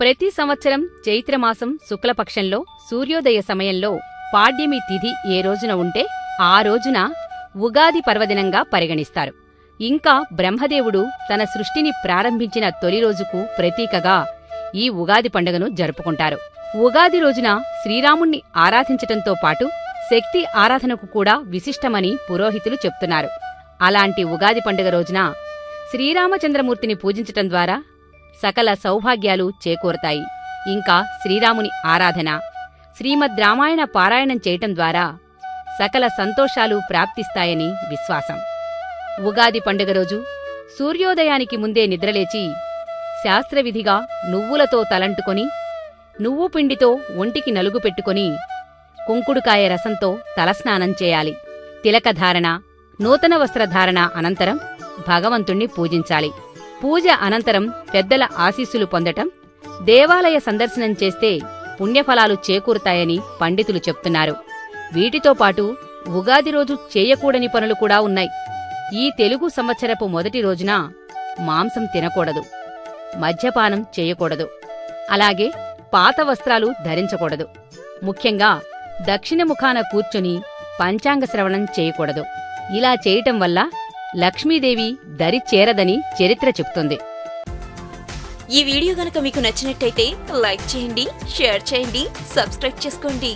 ప్రతి సంవత్సరం చైత్రమాసం శుక్లపక్షంలో సూర్యోదయ సమయంలో పాడ్యమి తిథి ఏ రోజున ఉంటే ఆ రోజున ఉగాది పర్వదినంగా పరిగణిస్తారు. ఇంకా బ్రహ్మదేవుడు తన సృష్టిని ప్రారంభించిన తొలి రోజుకు ప్రతీకగా ఈ ఉగాది పండుగను జరుపుకుంటారు. ఉగాది రోజున శ్రీరాముణ్ణి ఆరాధించటంతో పాటు శక్తి ఆరాధనకు కూడా విశిష్టమని పురోహితులు చెప్తున్నారు. అలాంటి ఉగాది పండుగ రోజున శ్రీరామచంద్రమూర్తిని పూజించటం ద్వారా సకల సౌభాగ్యాలు చేకూరతాయి. ఇంకా శ్రీరాముని ఆరాధన, శ్రీమద్ రామాయణ పారాయణం చేయటం ద్వారా సకల సంతోషాలు ప్రాప్తిస్తాయని విశ్వాసం. ఉగాది పండుగ రోజు సూర్యోదయానికి ముందే నిద్రలేచి శాస్త్రవిధిగా నువ్వులతో తలంటుకొని, నువ్వు పిండితో ఒంటికి నలుగు పెట్టుకొని, కుంకుడుకాయ రసంతో తలస్నానం చేయాలి. తిలకధారణ, నూతన వస్త్రధారణ అనంతరం భగవంతుణ్ణి పూజించాలి. పూజ అనంతరం పెద్దల ఆశీస్సులు పొందటం, దేవాలయ సందర్శనం చేస్తే పుణ్యఫలాలు చేకూరుతాయని పండితులు చెప్తున్నారు. వీటితో పాటు ఉగాది రోజు చేయకూడని పనులు కూడా ఉన్నాయి. ఈ తెలుగు సంవత్సరపు మొదటి రోజున మాంసం తినకూడదు, మద్యపానం చేయకూడదు, అలాగే పాత వస్త్రాలు ధరించకూడదు. ముఖ్యంగా దక్షిణముఖాన కూర్చుని పంచాంగ శ్రవణం చేయకూడదు. ఇలా చేయటం వల్ల లక్ష్మీదేవి దరి చేరదని చరిత్ర చెప్తుంది. ఈ వీడియో గనక మీకు నచ్చినట్టయితే లైక్ చేయండి, షేర్ చేయండి, సబ్స్క్రైబ్ చేసుకోండి.